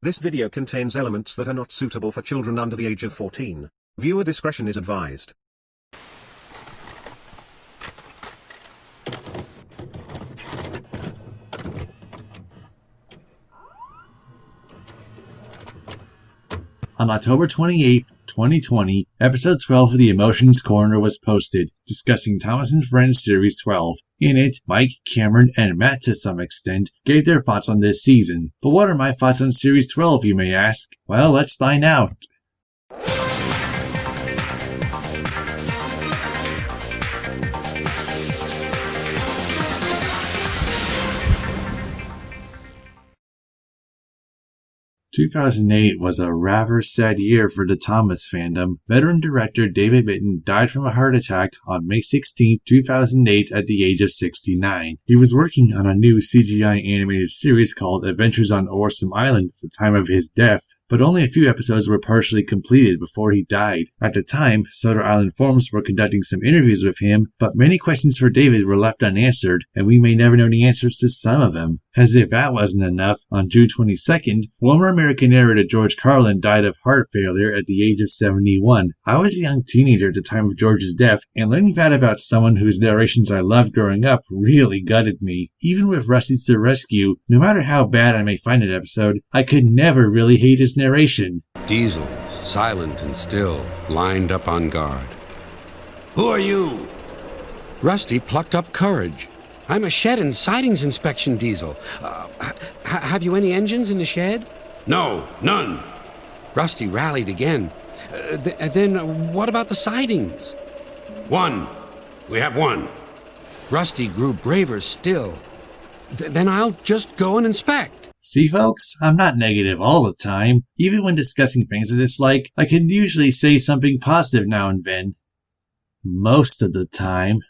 This video contains elements that are not suitable for children under the age of 14. Viewer discretion is advised. On October 28, 2020, episode 12 of the Emotions Corner was posted, discussing Thomas and Friends Series 12. In it, Mike, Cameron, and Matt to some extent gave their thoughts on this season. But what are my thoughts on Series 12, you may ask? Well, let's find out. "2008 was a rather sad year for the Thomas fandom. Veteran director David Mitton died from a heart attack on May 16, 2008 at the age of 69. He was working on a new CGI animated series called Adventures on Awesome Island at the time of his death, but only a few episodes were partially completed before he died. At the time, Soda Island forums were conducting some interviews with him, but many questions for David were left unanswered, and we may never know the answers to some of them. As if that wasn't enough, on June 22nd, former American narrator George Carlin died of heart failure at the age of 71. I was a young teenager at the time of George's death, and learning that about someone whose narrations I loved growing up really gutted me. Even with Rusty's to Rescue, no matter how bad I may find an episode, I could never really hate his narration. Diesel, silent and still, lined up on guard. "Who are you?" Rusty plucked up courage. "I'm a shed and sidings inspection, Diesel. Have you any engines in the shed?" "No, none." Rusty rallied again. Then what about the sidings?" "One. We have one." Rusty grew braver still. Then I'll just go and inspect." See, folks, I'm not negative all the time. Even when discussing things I dislike, I can usually say something positive now and then. Most of the time.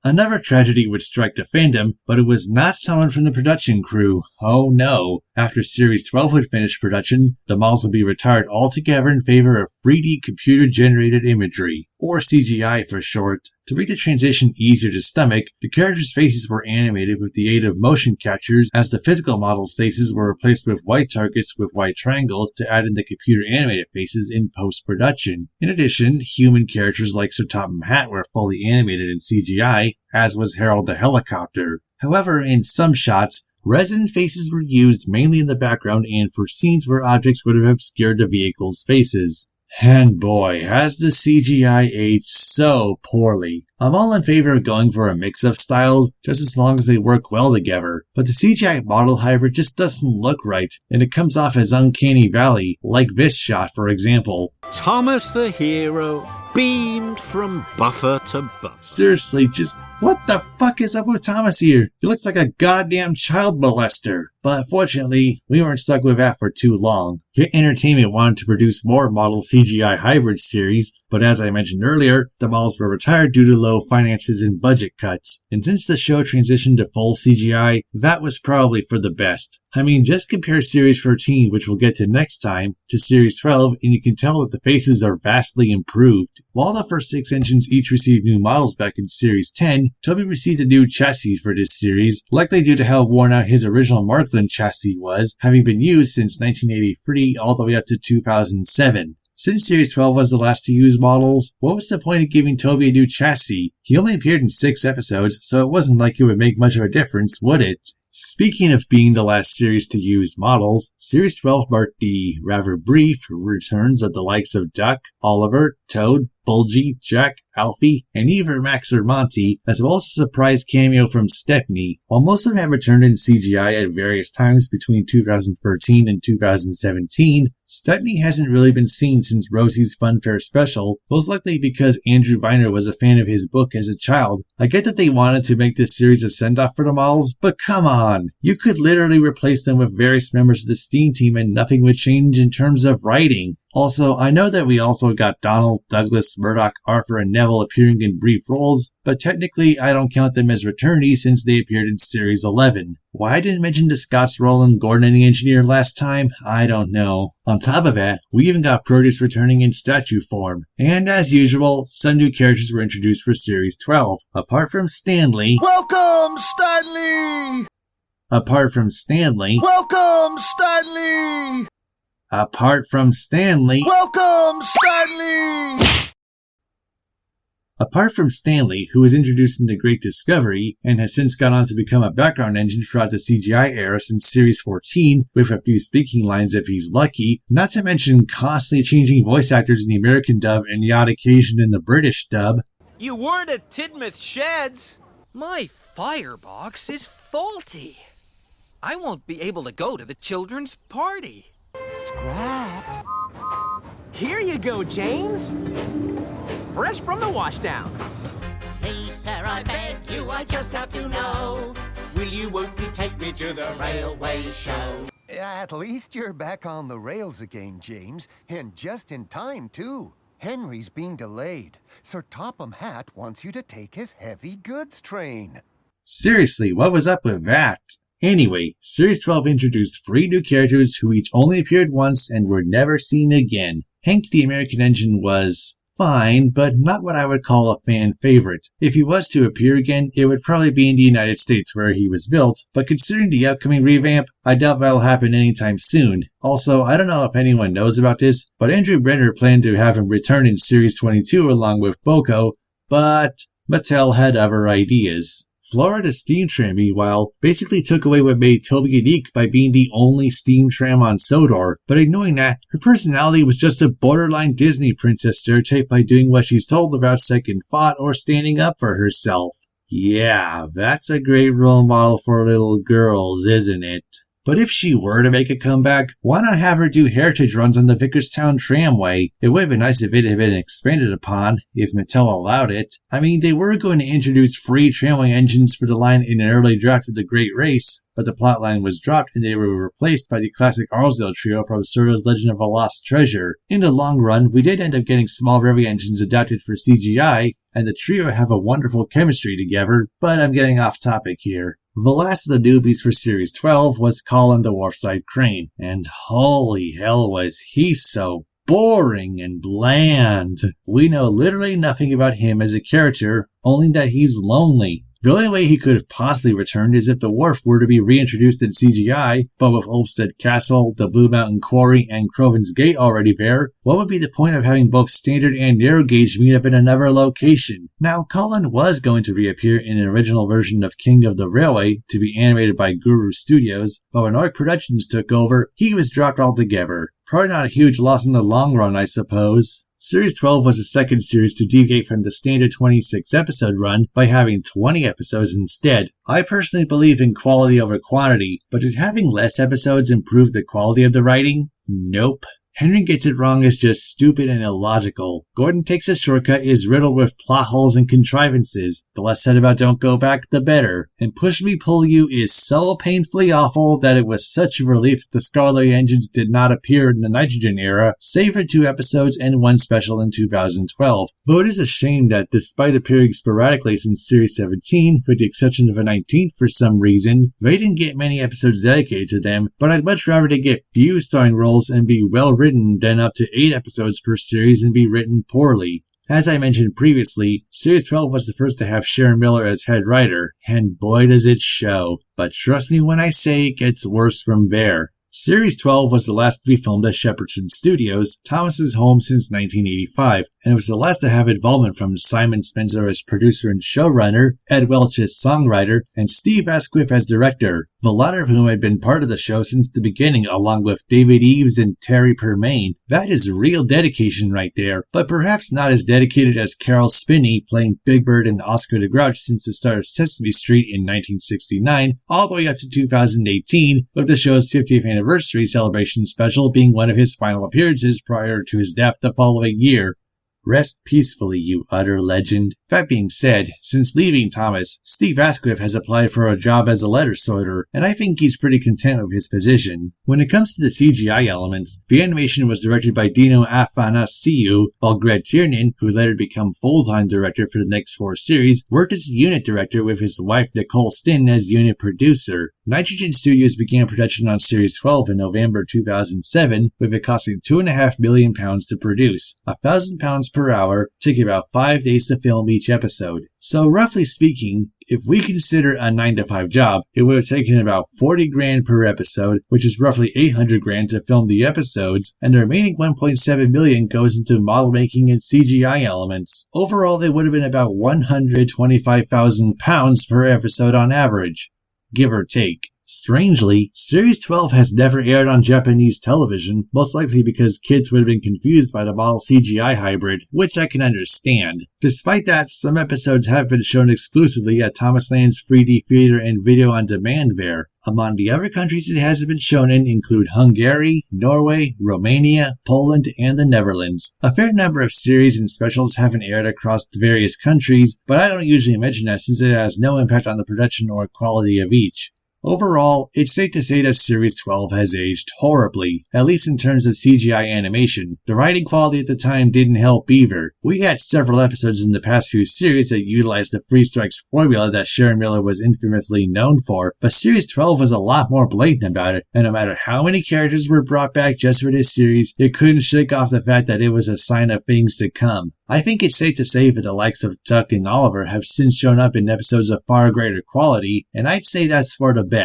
Another tragedy would strike the fandom, but it was not someone from the production crew. Oh no. After Series 12 would finish production, the models would be retired altogether in favor of 3D computer-generated imagery, or CGI for short. To make the transition easier to stomach, the characters' faces were animated with the aid of motion captures, as the physical models' faces were replaced with white targets with white triangles to add in the computer-animated faces in post-production. In addition, human characters like Sir Topham Hatt were fully animated in CGI, as was Harold the Helicopter. However, in some shots, resin faces were used mainly in the background and for scenes where objects would have obscured the vehicle's faces. And boy, has the CGI aged so poorly. I'm all in favor of going for a mix of styles, just as long as they work well together, but the CGI model hybrid just doesn't look right, and it comes off as uncanny valley, like this shot for example. Thomas the hero beamed from buffer to buffer. Seriously, just what the fuck is up with Thomas here? He looks like a goddamn child molester. But fortunately, we weren't stuck with that for too long. Hit Entertainment wanted to produce more model CGI hybrid series, but as I mentioned earlier, the models were retired due to low finances and budget cuts. And since the show transitioned to full CGI, that was probably for the best. I mean, just compare Series 13, which we'll get to next time, to Series 12, and you can tell that the faces are vastly improved. While the first 6 engines each received new models back in Series 10, Toby received a new chassis for this series, likely due to how worn out his original Markland chassis was, having been used since 1983 all the way up to 2007. Since Series 12 was the last to use models, what was the point of giving Toby a new chassis? He only appeared in 6 episodes, so it wasn't like it would make much of a difference, would it? Speaking of being the last series to use models, Series 12 marked the rather brief returns of the likes of Duck, Oliver, Toad, Bulgy, Jack, Alfie, and even Max or Monty, as well as a surprise cameo from Stepney. While most of them have returned in CGI at various times between 2013 and 2017, Stepney hasn't really been seen since Rosie's Funfair special, most likely because Andrew Viner was a fan of his book as a child. I get that they wanted to make this series a send-off for the models, but come on! You could literally replace them with various members of the STEAM team and nothing would change in terms of writing. Also, I know that we also got Donald, Douglas, Murdoch, Arthur, and Neville appearing in brief roles, but technically I don't count them as returnees since they appeared in Series 11. Why I didn't mention the Scots, Roland, Gordon, and the Engineer last time, I don't know. On top of that, we even got Proteus returning in statue form. And as usual, some new characters were introduced for Series 12. Apart from Stanley... Welcome, Stanley! Apart from Stanley... Welcome, Stanley! Apart from Stanley... Welcome, Stanley! Apart from Stanley, who was introduced in The Great Discovery, and has since gone on to become a background engine throughout the CGI era since Series 14, with a few speaking lines if he's lucky, not to mention constantly changing voice actors in the American dub and the odd occasion in the British dub. You weren't at Tidmouth Sheds. My firebox is faulty. I won't be able to go to the children's party. Scrapped. Here you go, James. Fresh from the washdown. Please, sir, I beg you, I just have to know. Will you, won't you take me to the railway show? At least you're back on the rails again, James. And just in time, too. Henry's being delayed. Sir Topham Hatt wants you to take his heavy goods train. Seriously, what was up with that? Anyway, Series 12 introduced 3 new characters who each only appeared once and were never seen again. Hank the American Engine was fine, but not what I would call a fan favorite. If he was to appear again, it would probably be in the United States where he was built, but considering the upcoming revamp, I doubt that'll happen anytime soon. Also, I don't know if anyone knows about this, but Andrew Brenner planned to have him return in Series 22 along with Boko, but Mattel had other ideas. Flora the Steam Tram, meanwhile, basically took away what made Toby unique by being the only steam tram on Sodor, but ignoring that, her personality was just a borderline Disney princess stereotype by doing what she's told without second thought or standing up for herself. Yeah, that's a great role model for little girls, isn't it? But if she were to make a comeback, why not have her do heritage runs on the Vicarstown Tramway? It would have been nice if it had been expanded upon, if Mattel allowed it. I mean, they were going to introduce free tramway engines for the line in an early draft of The Great Race, but the plotline was dropped and they were replaced by the classic Arlesdale trio from Surto's Legend of a Lost Treasure. In the long run, we did end up getting small Revy engines adapted for CGI, and the trio have a wonderful chemistry together, but I'm getting off topic here. The last of the newbies for Series 12 was Colin the Warsight Crane, and holy hell was he so boring and bland. We know literally nothing about him as a character, only that he's lonely. The only way he could have possibly returned is if the wharf were to be reintroduced in CGI, but with Ulfstead Castle, the Blue Mountain Quarry, and Croven's Gate already there, what would be the point of having both standard and narrow gauge meet up in another location? Now, Colin was going to reappear in an original version of King of the Railway to be animated by Guru Studios, but when Arc Productions took over, he was dropped altogether. Probably not a huge loss in the long run, I suppose. Series 12 was the second series to deviate from the standard 26-episode run by having 20 episodes instead. I personally believe in quality over quantity, but did having less episodes improve the quality of the writing? Nope. Henry Gets It Wrong is just stupid and illogical. Gordon Takes a Shortcut is riddled with plot holes and contrivances. The less said about Don't Go Back, the better. And Push Me Pull You is so painfully awful that it was such a relief the scholarly engines did not appear in the Nitrogen era, save for 2 episodes and 1 special in 2012. Though it is a shame that despite appearing sporadically since Series 17, with the exception of a 19th for some reason, they didn't get many episodes dedicated to them, but I'd much rather they get few starring roles and be well written than up to 8 episodes per series and be written poorly. As I mentioned previously, Series 12 was the first to have Sharon Miller as head writer, and boy does it show. But trust me when I say it gets worse from there. Series 12 was the last to be filmed at Shepperton Studios, Thomas's home since 1985, and it was the last to have involvement from Simon Spencer as producer and showrunner, Ed Welch as songwriter, and Steve Asquith as director, the latter of whom had been part of the show since the beginning along with David Eves and Terry Permain. That is real dedication right there, but perhaps not as dedicated as Carol Spinney playing Big Bird and Oscar the Grouch since the start of Sesame Street in 1969, all the way up to 2018, with the show's 50th anniversary celebration special being one of his final appearances prior to his death the following year. Rest peacefully, you utter legend. That being said, since leaving Thomas, Steve Asquith has applied for a job as a letter sorter, and I think he's pretty content with his position. When it comes to the CGI elements, the animation was directed by Dino Afanasiou, while Greg Tiernan, who later became full-time director for the next 4 series, worked as the unit director with his wife Nicole Stinn as unit producer. Nitrogen Studios began production on Series 12 in November 2007, with it costing £2.5 million to produce, £1,000 per hour, took about 5 days to film each episode. So roughly speaking, if we consider a 9-to-5 job, it would have taken about 40 grand per episode, which is roughly 800 grand to film the episodes, and the remaining 1.7 million goes into model making and CGI elements. Overall, they would have been about 125,000 pounds per episode on average, give or take. Strangely, Series 12 has never aired on Japanese television, most likely because kids would have been confused by the model CGI hybrid, which I can understand. Despite that, some episodes have been shown exclusively at Thomas Land's 3D theater and video on demand there. Among the other countries it hasn't been shown in include Hungary, Norway, Romania, Poland, and the Netherlands. A fair number of series and specials haven't aired across the various countries, but I don't usually mention that since it has no impact on the production or quality of each. Overall, it's safe to say that Series 12 has aged horribly, at least in terms of CGI animation. The writing quality at the time didn't help either. We had several episodes in the past few series that utilized the Three Strikes formula that Sharon Miller was infamously known for, but Series 12 was a lot more blatant about it, and no matter how many characters were brought back just for this series, it couldn't shake off the fact that it was a sign of things to come. I think it's safe to say that the likes of Duck and Oliver have since shown up in episodes of far greater quality, and I'd say that's for the best.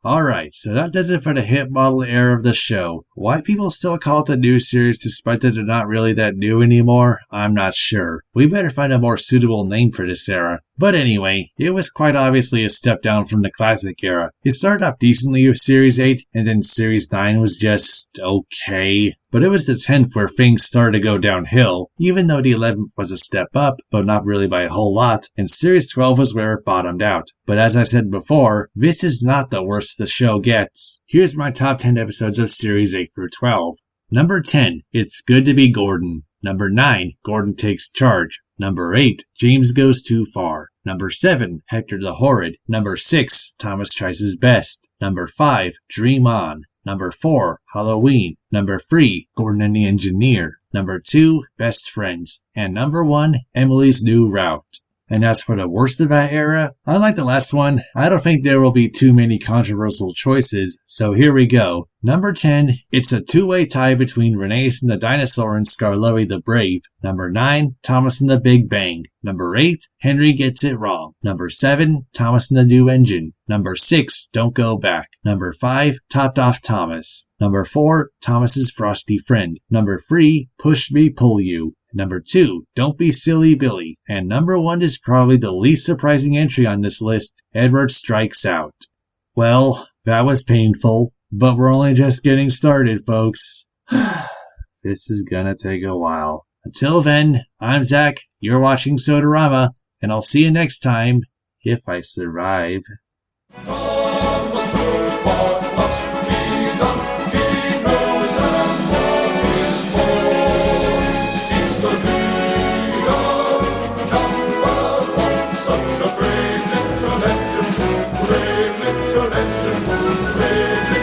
Alright, so that does it for the hit model era of the show. Why people still call it the new series despite that they're not really that new anymore, I'm not sure. We better find a more suitable name for this era. But anyway, it was quite obviously a step down from the classic era. It started off decently with Series 8, and then Series 9 was just okay. But it was the 10th where things started to go downhill, even though the 11th was a step up, but not really by a whole lot, and Series 12 was where it bottomed out. But as I said before, this is not the worst the show gets. Here's my top 10 episodes of Series 8 through 12. Number 10, It's Good to Be Gordon. Number 9, Gordon Takes Charge. Number 8, James Goes Too Far. Number 7, Hector the Horrid. Number 6, Thomas Tries His Best. Number 5, Dream On. Number 4, Halloween. Number 3, Gordon and the Engineer. Number 2, Best Friends. And number 1, Emily's New Route. And as for the worst of that era, unlike the last one, I don't think there will be too many controversial choices, so here we go. Number 10, it's a two-way tie between Reneus and the Dinosaur and Skarloey the Brave. Number 9, Thomas and the Big Bang. Number 8, Henry Gets It Wrong. Number 7, Thomas and the New Engine. Number 6, Don't Go Back. Number 5, Topped Off Thomas. Number 4, Thomas's Frosty Friend. Number 3, Push Me Pull You. Number 2, Don't Be Silly Billy. And number 1 is probably the least surprising entry on this list, Edward Strikes Out. Well, that was painful, but we're only just getting started, folks. This is gonna take a while. Until then, I'm Zach, you're watching Sodorama, and I'll see you next time, if I survive. Thomas knows what must be done. He knows and what is for. He's the leader, number 1. Such a brave little engine, brave little engine, brave little